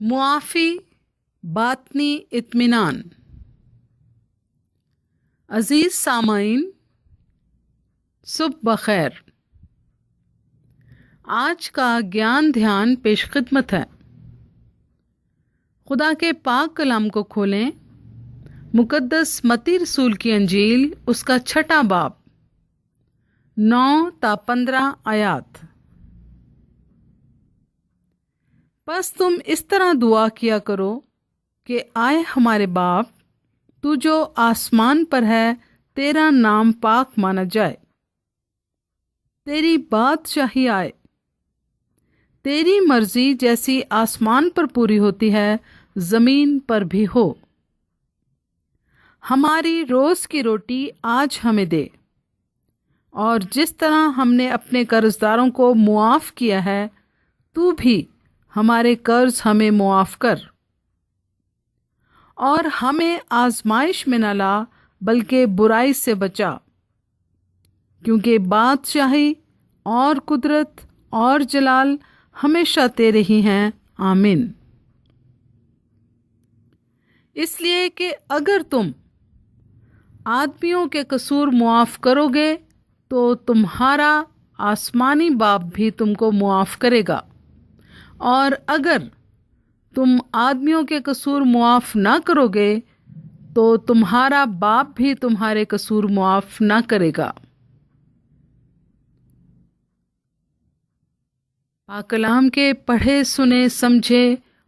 معافی باطنی اطمینان۔ عزیز سامعین، صبح بخیر۔ آج کا گیان دھیان پیش خدمت ہے۔ خدا کے پاک کلام کو کھولیں، مقدس متی رسول کی انجیل، اس کا 6واں باب، 9 تا 15 آیات۔ بس تم اس طرح دعا کیا کرو کہ آئے ہمارے باپ، تو جو آسمان پر ہے، تیرا نام پاک مانا جائے، تیری بادشاہی آئے، تیری مرضی جیسی آسمان پر پوری ہوتی ہے زمین پر بھی ہو۔ ہماری روز کی روٹی آج ہمیں دے، اور جس طرح ہم نے اپنے قرضداروں کو معاف کیا ہے، تو بھی ہمارے قرض ہمیں معاف کر، اور ہمیں آزمائش میں نہ لا بلکہ برائی سے بچا، کیونکہ بادشاہی اور قدرت اور جلال ہمیشہ تیرے ہی ہیں، آمین۔ اس لیے کہ اگر تم آدمیوں کے قصور معاف کرو گے تو تمہارا آسمانی باپ بھی تم کو معاف کرے گا، اور اگر تم آدمیوں کے قصور معاف نہ کرو گے تو تمہارا باپ بھی تمہارے قصور معاف نہ کرے گا۔ پاک کلام کے پڑھے سنے سمجھے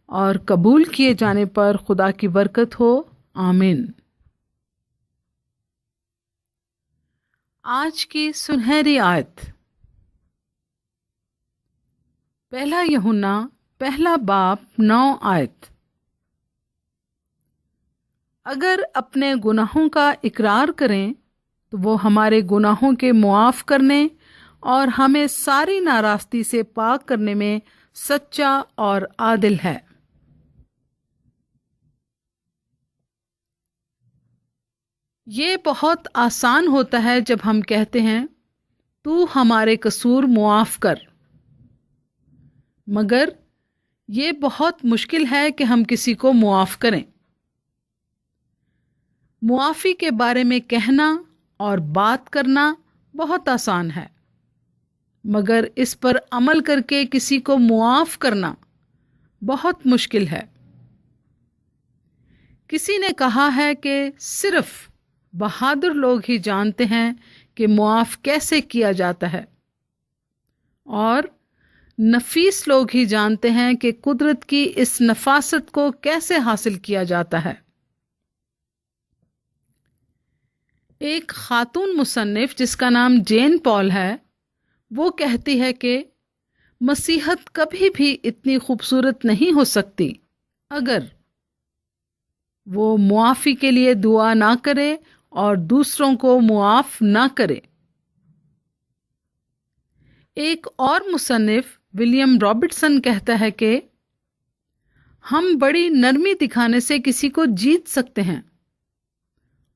اور قبول کیے جانے پر خدا کی برکت ہو، آمین۔ آج کی سنہری آیت، 1 یوحنا 1 باب 9 آیت۔ اگر اپنے گناہوں کا اقرار کریں تو وہ ہمارے گناہوں کے معاف کرنے اور ہمیں ساری ناراستی سے پاک کرنے میں سچا اور عادل ہے۔ یہ بہت آسان ہوتا ہے جب ہم کہتے ہیں تو ہمارے قصور معاف کر، مگر یہ بہت مشکل ہے کہ ہم کسی کو معاف کریں۔ معافی کے بارے میں کہنا اور بات کرنا بہت آسان ہے، مگر اس پر عمل کر کے کسی کو معاف کرنا بہت مشکل ہے۔ کسی نے کہا ہے کہ صرف بہادر لوگ ہی جانتے ہیں کہ معاف کیسے کیا جاتا ہے، اور نفیس لوگ ہی جانتے ہیں کہ قدرت کی اس نفاست کو کیسے حاصل کیا جاتا ہے۔ ایک خاتون مصنف جس کا نام جین پال ہے، وہ کہتی ہے کہ مسیحت کبھی بھی اتنی خوبصورت نہیں ہو سکتی اگر وہ معافی کے لیے دعا نہ کرے اور دوسروں کو معاف نہ کرے۔ ایک اور مصنف ولیم رابرٹسن کہتا ہے کہ ہم بڑی نرمی دکھانے سے کسی کو جیت سکتے ہیں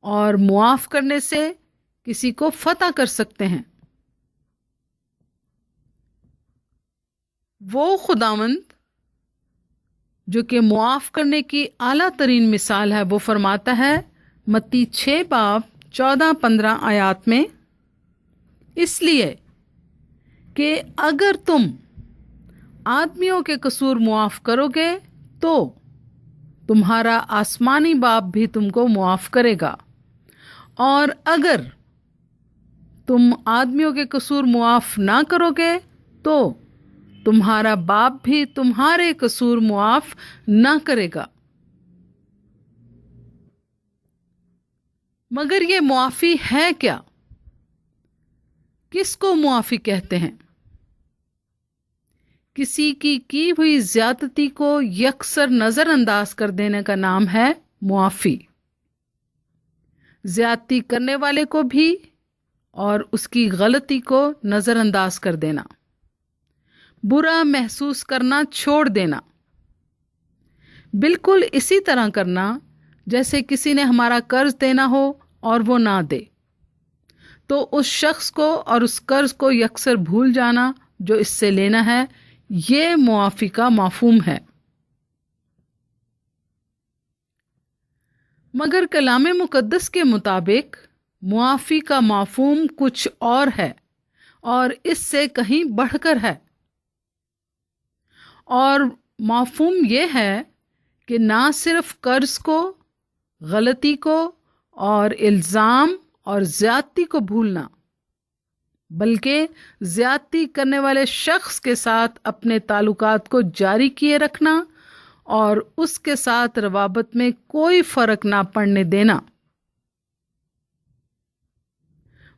اور معاف کرنے سے کسی کو فتح کر سکتے ہیں۔ وہ خداوند جو کہ معاف کرنے کی اعلیٰ ترین مثال ہے، وہ فرماتا ہے متی 6 باب 14-15 آیات میں، اس لیے کہ اگر تم آدمیوں کے قصور معاف کرو گے تو تمہارا آسمانی باپ بھی تم کو معاف کرے گا، اور اگر تم آدمیوں کے قصور معاف نہ کرو گے تو تمہارا باپ بھی تمہارے قصور معاف نہ کرے گا۔ مگر یہ معافی ہے کیا؟ کس کو معافی کہتے ہیں؟ کسی کی ہوئی زیادتی کو یکسر نظر انداز کر دینے کا نام ہے معافی۔ زیادتی کرنے والے کو بھی اور اس کی غلطی کو نظر انداز کر دینا، برا محسوس کرنا چھوڑ دینا، بالکل اسی طرح کرنا جیسے کسی نے ہمارا قرض دینا ہو اور وہ نہ دے تو اس شخص کو اور اس قرض کو یکسر بھول جانا جو اس سے لینا ہے، یہ معافی کا مفہوم ہے۔ مگر کلام مقدس کے مطابق معافی کا مفہوم کچھ اور ہے اور اس سے کہیں بڑھ کر ہے، اور مفہوم یہ ہے کہ نہ صرف قرض کو، غلطی کو اور الزام اور زیادتی کو بھولنا، بلکہ زیادتی کرنے والے شخص کے ساتھ اپنے تعلقات کو جاری کیے رکھنا اور اس کے ساتھ روابط میں کوئی فرق نہ پڑنے دینا۔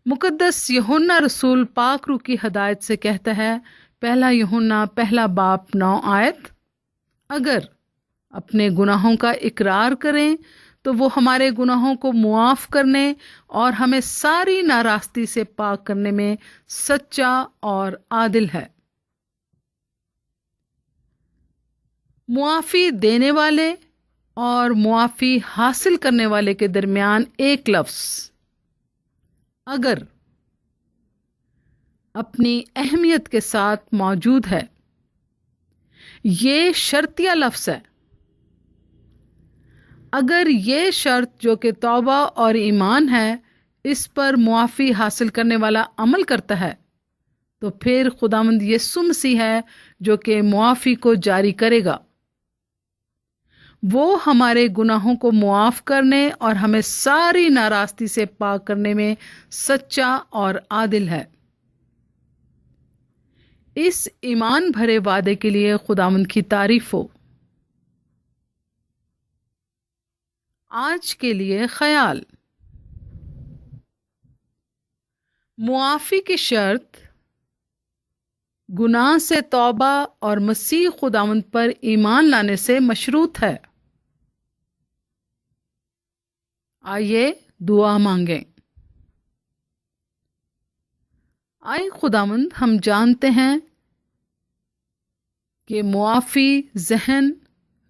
مقدس یوحنا رسول پاک روح کی ہدایت سے کہتا ہے، پہلا یوحنا پہلا باب 9 آیت، اگر اپنے گناہوں کا اقرار کریں تو وہ ہمارے گناہوں کو معاف کرنے اور ہمیں ساری ناراستی سے پاک کرنے میں سچا اور عادل ہے۔ معافی دینے والے اور معافی حاصل کرنے والے کے درمیان ایک لفظ اگر اپنی اہمیت کے ساتھ موجود ہے۔ یہ شرطیہ لفظ ہے۔ اگر یہ شرط جو کہ توبہ اور ایمان ہے اس پر معافی حاصل کرنے والا عمل کرتا ہے تو پھر خداوند یسوع مسیح ہے جو کہ معافی کو جاری کرے گا۔ وہ ہمارے گناہوں کو معاف کرنے اور ہمیں ساری ناراستی سے پاک کرنے میں سچا اور عادل ہے۔ اس ایمان بھرے وعدے کے لیے خداوند کی تعریف ہو۔ آج کے لیے خیال، معافی کی شرط گناہ سے توبہ اور مسیح خداوند پر ایمان لانے سے مشروط ہے۔ آئیے دعا مانگیں۔ آئے خداوند، ہم جانتے ہیں کہ معافی ذہن،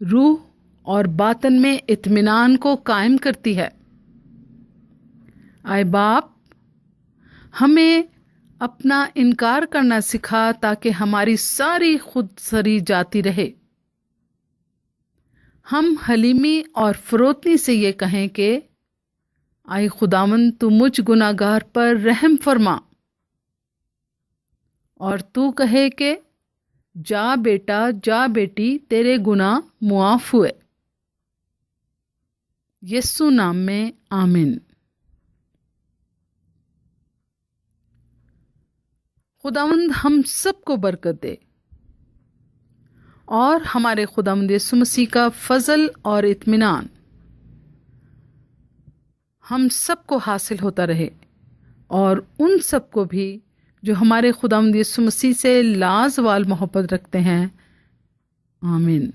روح اور باطن میں اطمینان کو قائم کرتی ہے۔ آئے باپ، ہمیں اپنا انکار کرنا سکھا تاکہ ہماری ساری خود سری جاتی رہے۔ ہم حلیمی اور فروتنی سے یہ کہیں کہ آئے خداوند، تو مجھ گناہ گار پر رحم فرما، اور تو کہے کہ جا بیٹا، جا بیٹی، تیرے گناہ معاف ہوئے۔ یسوع نام میں آمین۔ خداوند ہم سب کو برکت دے اور ہمارے خداوند یسوع مسیح کا فضل اور اطمینان ہم سب کو حاصل ہوتا رہے، اور ان سب کو بھی جو ہمارے خداوند یسوع مسیح سے لازوال محبت رکھتے ہیں۔ آمین۔